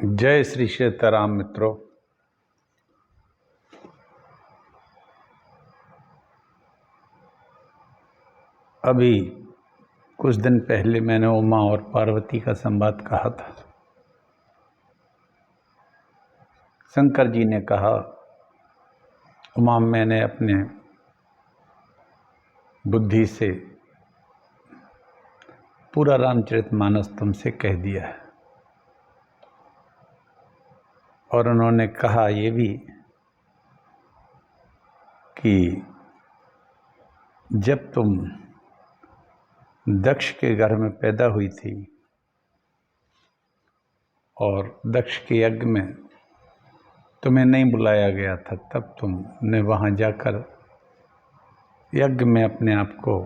जय श्री सीताराम मित्रों। अभी कुछ दिन पहले मैंने उमा और पार्वती का संवाद कहा था। शंकर जी ने कहा, उमा मैंने अपने बुद्धि से पूरा रामचरितमानस तुमसे कह दिया है। और उन्होंने कहा ये भी कि जब तुम दक्ष के घर में पैदा हुई थी और दक्ष के यज्ञ में तुम्हें नहीं बुलाया गया था, तब तुमने वहाँ जाकर यज्ञ में अपने आप को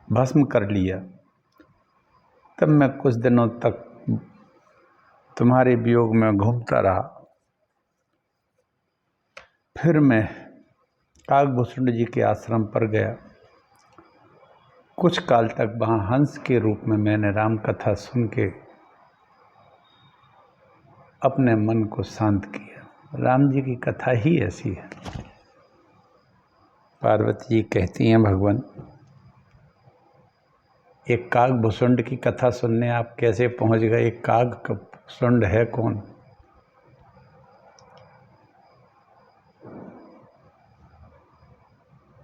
भस्म कर लिया। तब मैं कुछ दिनों तक तुम्हारे वियोग में घूमता रहा। फिर मैं काकभूषुंड जी के आश्रम पर गया। कुछ काल तक वहाँ हंस के रूप में मैंने राम कथा सुन के अपने मन को शांत किया। राम जी की कथा ही ऐसी है। पार्वती जी कहती हैं, भगवान एक काकभूषुंड की कथा सुनने आप कैसे पहुंच गए? एक काकभूषुंड है कौन?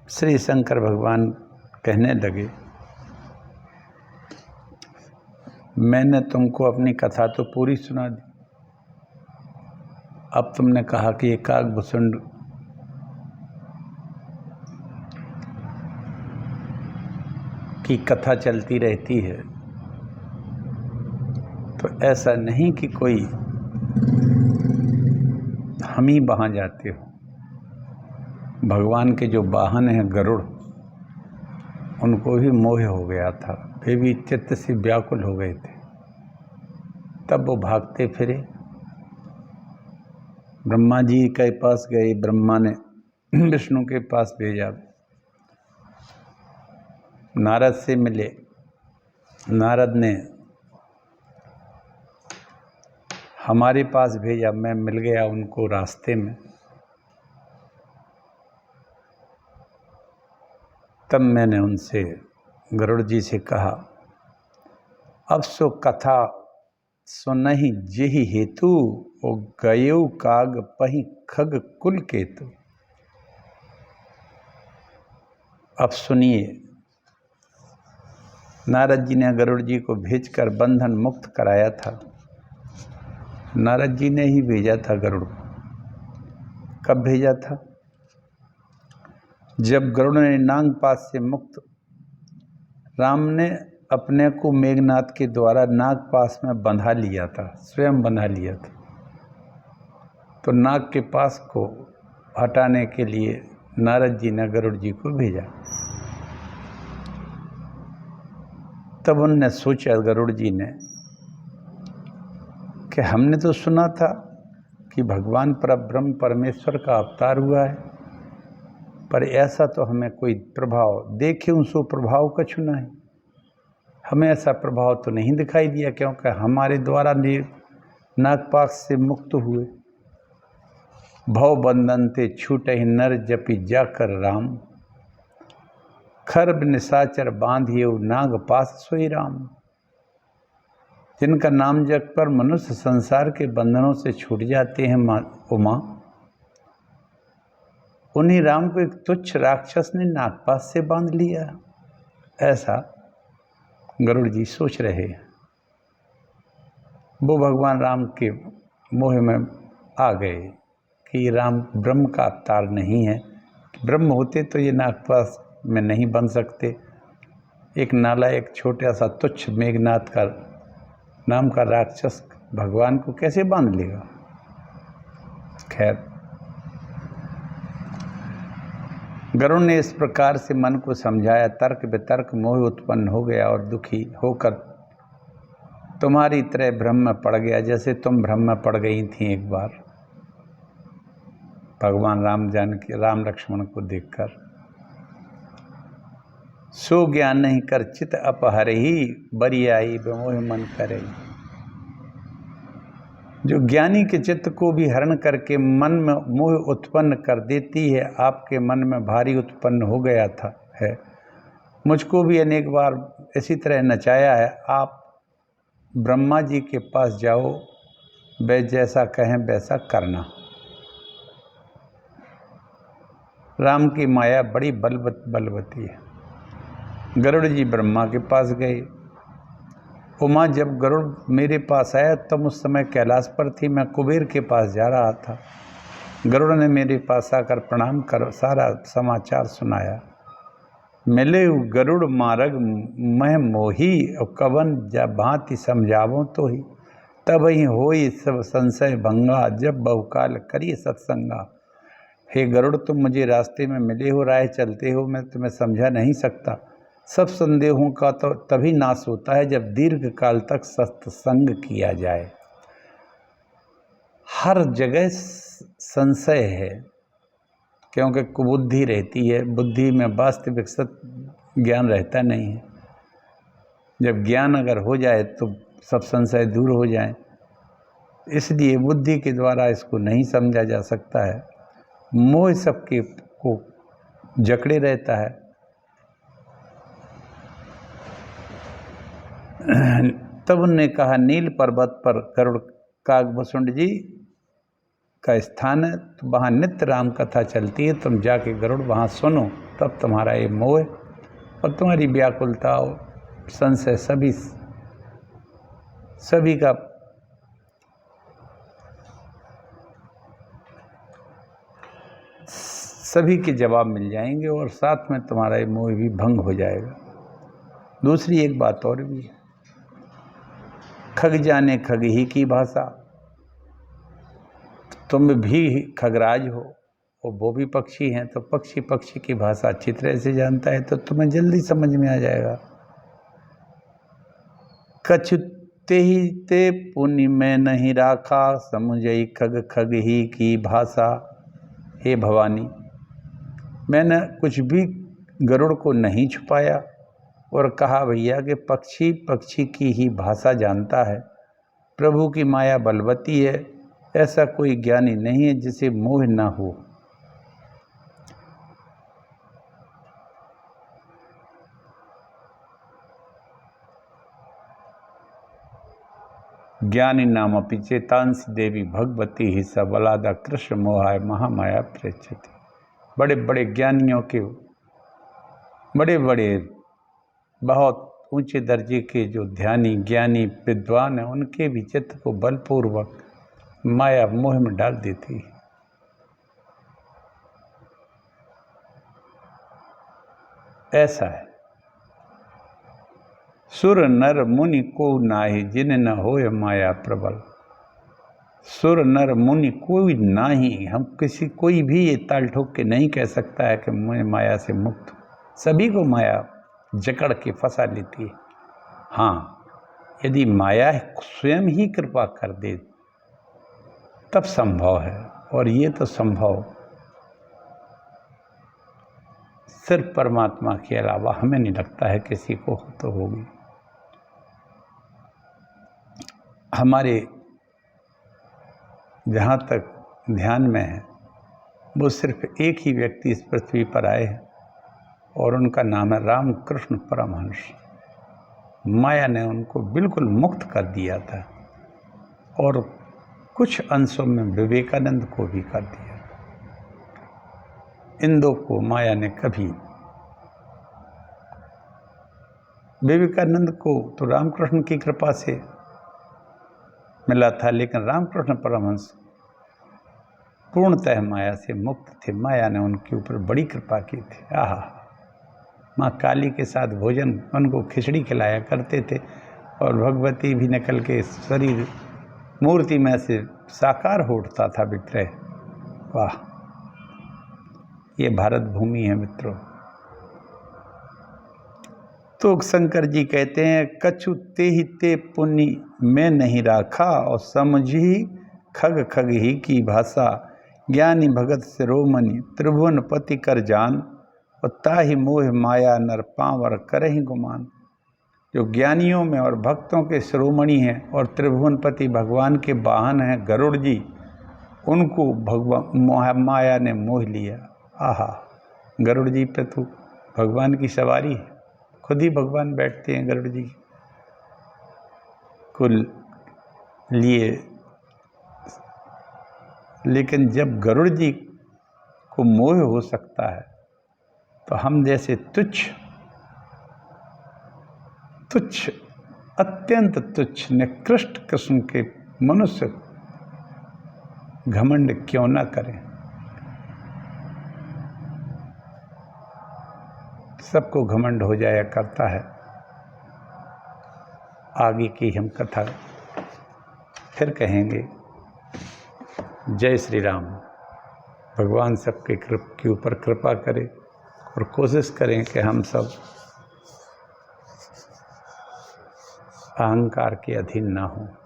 श्री शंकर भगवान कहने लगे, मैंने तुमको अपनी कथा तो पूरी सुना दी। अब तुमने कहा कि ये काकभूषुंड की कथा चलती रहती है, तो ऐसा नहीं कि कोई हम ही वहाँ जाते हो। भगवान के जो वाहन हैं गरुड़, उनको भी मोह हो गया था। वे भी चित्त से व्याकुल हो गए थे। तब वो भागते फिरे। ब्रह्मा जी के पास गए। ब्रह्मा ने विष्णु के पास भेजा। नारद से मिले। नारद ने हमारे पास भेजा। मैं मिल गया उनको रास्ते में। तब मैंने उनसे, गरुड़ जी से कहा, अब सो कथा सुनहि जेहि हेतु, ओ गयउ काग पहि खग कुल केतु। अब सुनिए। नारद जी ने गरुड़ जी को भेजकर बंधन मुक्त कराया था। नारद जी ने ही भेजा था गरुड़ को। कब भेजा था? जब गरुड़ ने नागपाश से मुक्त, राम ने अपने को मेघनाथ के द्वारा नागपाश में बंधा लिया था, स्वयं बंधा लिया था। तो नाग के पास को हटाने के लिए नारद जी ने गरुड़ जी को भेजा। तब उनने सोचा, गरुड़ जी ने, कि हमने तो सुना था कि भगवान परब्रह्म परमेश्वर का अवतार हुआ है, पर ऐसा तो हमें कोई प्रभाव देखे सो प्रभाव कछु नहीं। हमें ऐसा प्रभाव तो नहीं दिखाई दिया, क्योंकि हमारे द्वारा नागपाश से मुक्त हुए। भव बंधन ते छूटे नर जपि जाकर राम, खर्ब निशाचर बांधियो नागपाश सोई राम। जिनका नाम जप पर मनुष्य संसार के बंधनों से छूट जाते हैं उमा, उन्हीं राम को एक तुच्छ राक्षस ने नागपाश से बांध लिया। ऐसा गरुड़ जी सोच रहे हैं। वो भगवान राम के मोह में आ गए कि राम ब्रह्म का अवतार नहीं है। ब्रह्म होते तो ये नागपाश में नहीं बन सकते। एक नालायक छोटा सा तुच्छ मेघनाथ का नाम का राक्षस भगवान को कैसे बांध लेगा? खैर, गरुड़ ने इस प्रकार से मन को समझाया। तर्क वितर्क मोह उत्पन्न हो गया और दुखी होकर तुम्हारी तरह भ्रम में पड़ गया, जैसे तुम भ्रम में पड़ गई थी एक बार भगवान राम लक्ष्मण को देखकर। सो ज्ञान नहीं कर चित अपहरही, बरियाई बेमोह मन करे। जो ज्ञानी के चित्त को भी हरण करके मन में मोह उत्पन्न कर देती है, आपके मन में भारी उत्पन्न हो गया था है। मुझको भी अनेक बार इसी तरह नचाया है। आप ब्रह्मा जी के पास जाओ, वे जैसा कहें वैसा करना। राम की माया बड़ी बलवती है। गरुड़ जी ब्रह्मा के पास गए। उमा जब गरुड़ मेरे पास आया तब उस समय कैलाश पर थी, मैं कुबेर के पास जा रहा था। गरुड़ ने मेरे पास आकर प्रणाम कर सारा समाचार सुनाया। मिले गरुड़ मार्ग मह मोही, और कवन जब भांति समझावो तो ही। तब ही होई सब संशय भंगा, जब बहुकाल करिए सत्संगा। हे गरुड़, तुम मुझे रास्ते में मिले हो, राह चलते हो, मैं तुम्हें समझा नहीं सकता। सब संदेहों का तो तभी नाश होता है जब दीर्घ काल तक सत्संग किया जाए। हर जगह संशय है, क्योंकि कुबुद्धि रहती है। बुद्धि में वास्तविक सत्य ज्ञान रहता नहीं है। जब ज्ञान अगर हो जाए तो सब संशय दूर हो जाए। इसलिए बुद्धि के द्वारा इसको नहीं समझा जा सकता है। मोह सबके को जकड़े रहता है। तब उन्होंने कहा, नील पर्वत पर गरुड़ कागभूषुंड जी का स्थान है, तो वहाँ नित्य राम कथा चलती है। तुम जाके गरुड़ वहाँ सुनो, तब तुम्हारा ये मोह और तुम्हारी व्याकुलता और संशय सभी का सभी के जवाब मिल जाएंगे, और साथ में तुम्हारा ये मोह भी भंग हो जाएगा। दूसरी एक बात और भी है, खग जाने खग ही की भाषा। तुम भी खगराज हो और वो भी पक्षी हैं, तो पक्षी की भाषा अच्छी तरह से जानता है, तो तुम्हें जल्दी समझ में आ जाएगा। कछुते ही ते पुण्य में नहीं राखा, समुझई खग ही की भाषा। हे भवानी, मैंने कुछ भी गरुड़ को नहीं छुपाया और कहा भैया कि पक्षी की ही भाषा जानता है। प्रभु की माया बलवती है, ऐसा कोई ज्ञानी नहीं है जिसे मोह न हो। ज्ञानी नाम अपि चेतांसी देवी भगवती ही सबलादा कृष्ण मोहाय महामाया प्रेक्षति। बड़े बड़े ज्ञानियों के बड़े बहुत ऊंचे दर्जे के जो ध्यानी ज्ञानी विद्वान हैं, उनके भी चित्त को बलपूर्वक माया मोह में डाल देती है। ऐसा है। सुर नर मुनि को नाहि, जिन न होय माया प्रबल। सुर नर मुनि कोई नाही, हम कोई भी ये ताल ठोक के नहीं कह सकता है कि मैं माया से मुक्त। सभी को माया जकड़ के फंसा लेती है। हाँ, यदि माया स्वयं ही कृपा कर दे तब संभव है, और ये तो संभव सिर्फ परमात्मा के अलावा हमें नहीं लगता है किसी को तो होगी। हमारे जहाँ तक ध्यान में है, वो सिर्फ एक ही व्यक्ति इस पृथ्वी पर आए हैं, और उनका नाम है रामकृष्ण परमहंस। माया ने उनको बिल्कुल मुक्त कर दिया था, और कुछ अंशों में विवेकानंद को भी कर दिया। इन दो को माया ने कभी, विवेकानंद को तो रामकृष्ण की कृपा से मिला था, लेकिन रामकृष्ण परमहंस पूर्णतः माया से मुक्त थे। माया ने उनके ऊपर बड़ी कृपा की थी। आहा, माँ काली के साथ भोजन उनको खिचड़ी खिलाया करते थे, और भगवती भी निकल के शरीर मूर्ति में से साकार हो उठता था विग्रह। वाह, ये भारत भूमि है मित्रों। तो शंकर जी कहते हैं, कछु ते ही ते पुण्य में नहीं राखा, और समझी खग ही की भाषा। ज्ञानी भगत शिरोमणि त्रिभुवन पति कर जान, और ताहि मोह माया नर पांवर करहि गुमान। जो ज्ञानियों में और भक्तों के शिरोमणि हैं और त्रिभुवनपति भगवान के वाहन हैं गरुड़ जी, उनको भगवान माया ने मोह लिया। आहा, गरुड़ जी पे तो भगवान की सवारी है, खुद ही भगवान बैठते हैं गरुड़ जी को लिए। लेकिन जब गरुड़ जी को मोह हो सकता है तो हम जैसे तुच्छ अत्यंत तुच्छ निकृष्ट किस्म के मनुष्य घमंड क्यों ना करें। सबको घमंड हो जाया करता है। आगे की हम कथा फिर कहेंगे। जय श्री राम। भगवान सबके के ऊपर कृपा करे और कोशिश करें कि हम सब अहंकार के अधीन ना हों।